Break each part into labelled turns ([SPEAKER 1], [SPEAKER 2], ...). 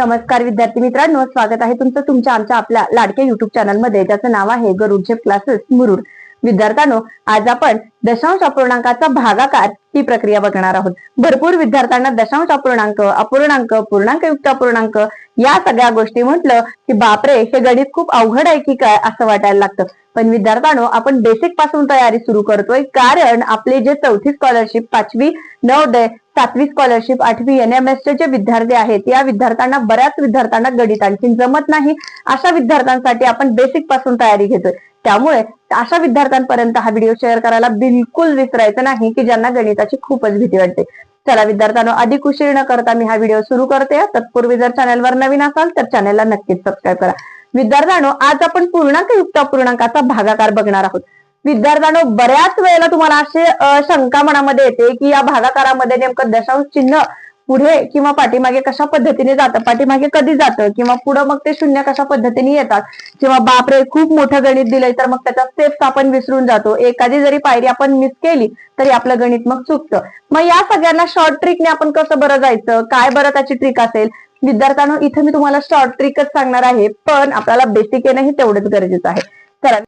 [SPEAKER 1] नमस्कार विद्यार्थी मित्रांनो, स्वागत आहे तुमचं तुमच्या आमच्या आपल्या लाडक्या युट्यूब चॅनल मध्ये, ज्याचं नाव आहे गरुड झेप क्लासेस मुरुड. विद्यार्थ्यांनो, आज आपण दशांश अपूर्णांकाचा भागाकार ही प्रक्रिया बघणार आहोत. भरपूर विद्यार्थ्यांना दशांश अपूर्णांक, अपूर्णांक, पूर्णांकयुक्त अपूर्णांक या सगळ्या गोष्टी म्हटलं की बापरे, हे गणित खूप अवघड आहे की काय असं वाटायला लागतं. पण विद्यार्थ्यांनो, आपण बेसिक पासून तयारी सुरू करतोय, कारण आपले जे चौथी स्कॉलरशिप, 5वी नवोदय, 7वी स्कॉलरशिप, 8वी NMS चे जे विद्यार्थी आहेत, या विद्यार्थ्यांना, बऱ्याच विद्यार्थ्यांना गणित आणखी जमत नाही. अशा विद्यार्थ्यांसाठी आपण बेसिक पासून तयारी घेतोय. त्यामुळे अशा विद्यार्थ्यांपर्यंत हा व्हिडिओ शेअर करायला बिलकुल विसरायचं नाही की ज्यांना गणिताची खूपच भीती वाटते. चला विद्यार्थ्यांनो, अधिक उशीर न करता मी हा व्हिडिओ सुरू करते. तत्पूर्वी जर चॅनलवर नवीन असाल तर चॅनलला नक्कीच सबस्क्राईब करा. विद्यार्थ्यांनो, आज आपण पूर्णांकयुक्त अपूर्णांकाचा भागाकार बघणार आहोत. विद्यार्थ्यांनो, बऱ्याच वेळेला तुम्हाला असे शंका मनामध्ये येते की या भागाकारामध्ये नेमकं दशांश चिन्ह पुढे किंवा पाठीमागे कशा पद्धतीने जातं, पाठीमागे कधी जातं, किंवा पुढे मग ते शून्य कशा पद्धतीने येतात, किंवा बापरे खूप मोठं गणित दिलंय तर मग त्याच्या स्टेप्स आपण विसरून जातो, एखादी जरी पायरी आपण मिस केली तरी आपलं गणित मग चुकतं. मग या सगळ्यांना शॉर्ट ट्रिकने आपण कसं बरं जायचं, काय बरं त्याची ट्रिक असेल. विद्यार्थ्यांनो, इथे मी तुम्हाला शॉर्ट ट्रिकच सांगणार आहे, पण आपल्याला बेसिक येणंही तेवढंच गरजेचं आहे. चला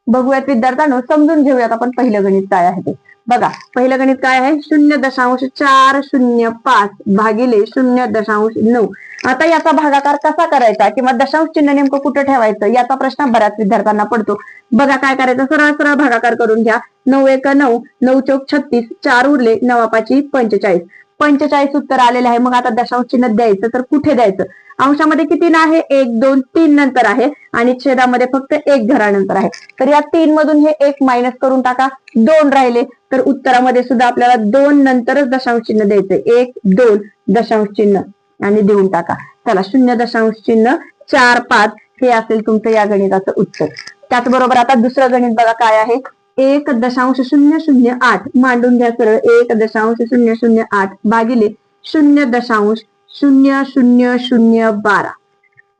[SPEAKER 1] बघूयात विद्यार्थ्यांनो, समजून घेऊयात आपण पहिलं गणित काय आहे ते. बघा, पहिलं गणित काय आहे, 0.405 भागिले 0.9. आता याचा भागाकार कसा करायचा किंवा दशांश चिन्ह नेमकं कुठं ठेवायचं याचा प्रश्न बऱ्याच विद्यार्थ्यांना पडतो. बघा काय करायचं, सरळ सरळ भागाकार करून घ्या. 9 1 9, 9 चौक 36, 4 उरले, 9 5 45. 45 उत्तर आलेले आहे. मग आता दशांश चिन्ह द्यायचं तर कुठे द्यायचं. अंशामध्ये किती ना आहे, 1 2 3 नंतर आहे आणि छेदामध्ये फक्त 1 घरानंतर आहे. तर या 3 मधून हे 1 मायनस करून टाका, 2 राहिले. तर उत्तरामध्ये सुद्धा आपल्याला 2 नंतरच दशांश चिन्ह द्यायचंय, 1 2 दशांश चिन्ह आणि देऊन टाका. चला, 0.45 हे असेल तुमचं या गणिताचं उत्तर. त्याचबरोबर आता दुसरं गणित बघा काय आहे, 1.008 मांडून घ्या सरळ. 1.008 भागिले 0.0012.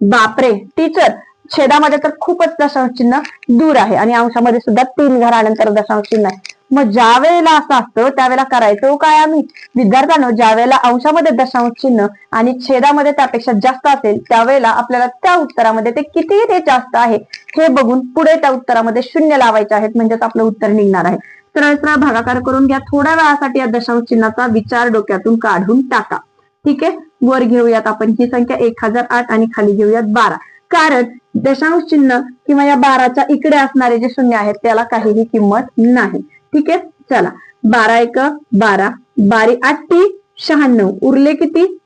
[SPEAKER 1] बापरे टीचर, छेदामध्ये तर खूपच दशांश चिन्ह दूर आहे आणि अंशामध्ये सुद्धा 3 घरानंतर दशांश चिन्ह आहे. मग ज्या वेळेला असं असतं त्यावेळेला करायचं काय आम्ही. विद्यार्थ्यांनो, ज्या वेळेला अंशामध्ये दशांश चिन्ह आणि छेदामध्ये त्यापेक्षा जास्त असेल त्यावेळेला आपल्याला त्या उत्तरामध्ये ते किती ते जास्त आहे हे बघून पुढे त्या उत्तरामध्ये 0 लावायचे आहेत, म्हणजेच आपलं उत्तर निघणार आहे. सरळ सरळ भागाकार करून घ्या. थोड्या वेळासाठी या दशांश चिन्हाचा विचार डोक्यातून काढून टाका. ठीक आहे, वर घेऊयात आपण ही संख्या 1008 आणि खाली घेऊयात 12, कारण दशांश चिन्ह किंवा या 12च्या इकडे असणारे जे शून्य आहेत त्याला काहीही किंमत नाही. ठीक आहे, चला 12 1 12, 12 8 96, उरले किती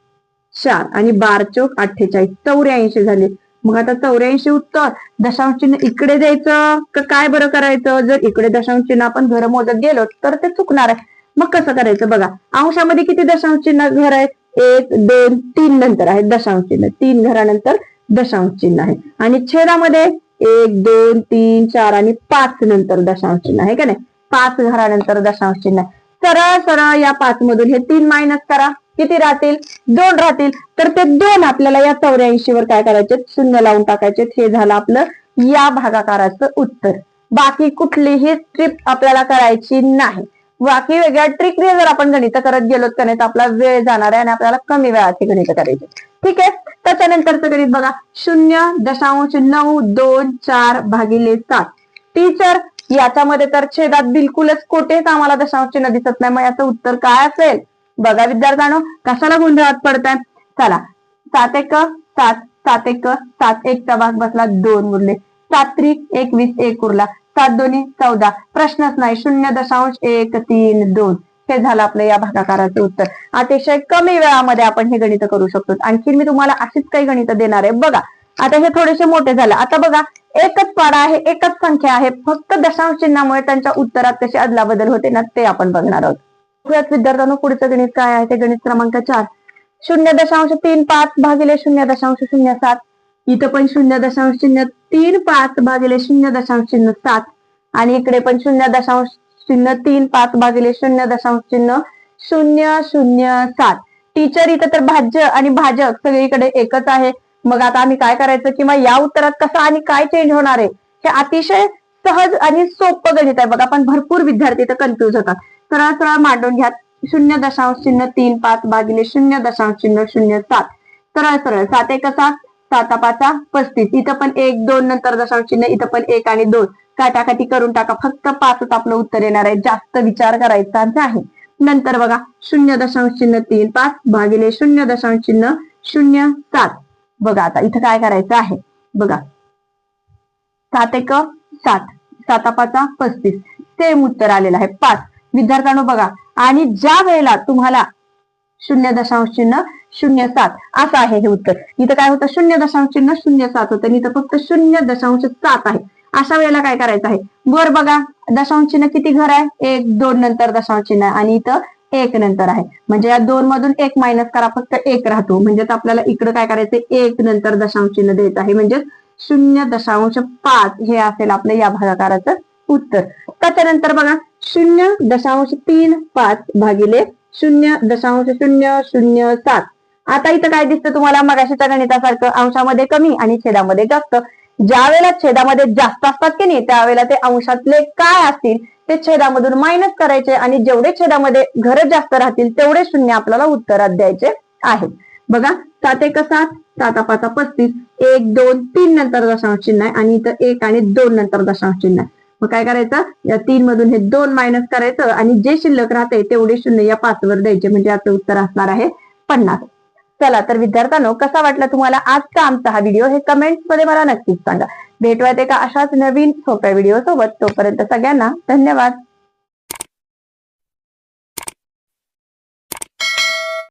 [SPEAKER 1] 4 आणि 12 चौक 48, 84 झाले. मग आता 84 उत्तर दशांश चिन्ह इकडे द्यायचं का काय बरं करायचं. जर इकडे दशांश चिन्ह आपण घर मोजत गेलो तर ते चुकणार आहे. मग कसं करायचं बघा, अंशामध्ये किती दशांश चिन्ह घर आहेत, 1 2 3 नंतर आहे दशांश चिन्ह, 3 घरानंतर दशांश चिन्ह आहे. आणि छेदामध्ये 1 2 3 4 आणि 5 नंतर दशांश चिन्ह आहे का नाही, 5 घरानंतर दशांश चिन्ह आहे. सरळ सरळ या 5 मधून हे 3 मायनस करा, किती राहतील, 2 राहतील. तर ते 2 आपल्याला या 84 वर काय करायचे, 0 लावून टाकायचे. हे झालं आपलं या भागाकाराचं उत्तर. बाकी कुठलीही ट्रिक आपल्याला करायची नाही. बाकी वेगळ्या ट्रिकने जर आपण गणित करत गेलो तर नाही तर आपला वेळ जाणार आहे आणि आपल्याला कमी वेळाचे गणित करायचे. ठीक आहे, त्याच्यानंतरचं गणित बघा, 0.924 भागिले 7. टीचर, याच्यामध्ये तर छेदात बिलकुलच कोठेच आम्हाला दशांश चिन्ह दिसत नाही, मग याचं उत्तर काय असेल. बघा विद्यार्थ्यांनो, कशाला गोंधळात पडताय. चला, 7 1 7, 7 1 7, 1 चा भाग बसला, 2 उरले, 7 3 21, 1 उरला, 7 2 14. प्रश्नच नाही, 0.132 हे झालं आपलं या भागाकाराचे उत्तर. अतिशय कमी वेळामध्ये आपण हे गणित करू शकतो. आणखी मी तुम्हाला अशीच काही गणित देणार आहे. बघा, आता हे थोडेसे मोठे झाले. आता बघा, एकच पाडा आहे, एकच संख्या आहे, फक्त दशांश चिन्हामुळे त्यांच्या उत्तरात कशी अदलाबदल होते ना ते आपण बघणार आहोत. विद्यार्थ्यांनो, पुढचं गणित काय आहे ते गणित क्रमांक 4, 0.35 भागिले 0.07. इथं पण 0.35 भागिले 0.7 आणि इकडे पण 0.35 भागिले 0.007. टीचर, इथं तर भाज्य आणि भाजक सगळीकडे एकच आहे. मग आता आम्ही काय करायचं किंवा या उत्तरात कसं आणि काय चेंज होणार आहे, हे अतिशय सहज आणि सोपं गणित आहे. बघा, पण भरपूर विद्यार्थी तर कन्फ्युज होतात. सरळ सरळ मांडून घ्या. 0.35 भागिले 0.007. सरळ सरळ 7 एक 7, 7 5 35. इथं पण 1 2 नंतर दशांश चिन्ह, इथं पण 1 आणि 2 काटाकाटी करून टाका. फक्त 5च आपलं उत्तर येणार आहे, जास्त विचार करायचा नाही. नंतर बघा 0.35 भागिले 0.07. बघा आता इथं काय करायचं आहे बघा. 7 एक 7, 7 5 35. सेम उत्तर आलेलं आहे 5. विद्यार्थ्यांनो बघा, आणि ज्या वेळेला तुम्हाला 0.07 असं आहे हे उत्तर, इथं काय होतं 0.07 होतं आणि इथं फक्त 0.7 आहे. अशा वेळेला काय करायचं आहे, वर बघा दशांश चिन्ह किती घर आहे, 1 2 नंतर दशांश चिन्ह आणि इथं 1 नंतर आहे. म्हणजे या 2 मधून 1 मायनस करा, फक्त 1 राहतो. म्हणजेच आपल्याला इकडे काय करायचं, 1 नंतर दशांश चिन्ह द्यायचं आहे. म्हणजे 0.5 हे असेल आपलं या भागाकाराचं उत्तर. त्याच्यानंतर बघा 0.35 भागिले 0.007. आता इथं काय दिसतं तुम्हाला, मगाशीच्या गणितासारखं अंशामध्ये कमी आणि छेदामध्ये जास्त. ज्या वेळेला छेदामध्ये जास्त असतात की नाही, त्यावेळेला ते अंशातले काय असतील ते छेदामधून मायनस करायचे आणि जेवढे छेदामध्ये घर जास्त राहतील तेवढे शून्य आपल्याला उत्तरात द्यायचे आहेत. बघा 7 एक 7, 7 5 35, 1 2 3 नंतर दशांश चिन्ह आहे आणि इथं 1 आणि 2 नंतर दशांश चिन्ह आहे. मग काय करायचं, या 3 मधून हे 2 मायनस करायचं आणि जे शिल्लक राहते तेवढे शून्य या 5 वर द्यायचे. म्हणजे याचं उत्तर असणार आहे 50. चला तर विद्यार्थ्यांनो, कसा वाटला तुम्हाला आजचा आमचा हा व्हिडिओ हे कमेंट्स मध्ये मला नक्कीच सांगा. भेटूयात एका अशाच नवीन सोप्या व्हिडिओ सोबत. तोपर्यंत सगळ्यांना धन्यवाद.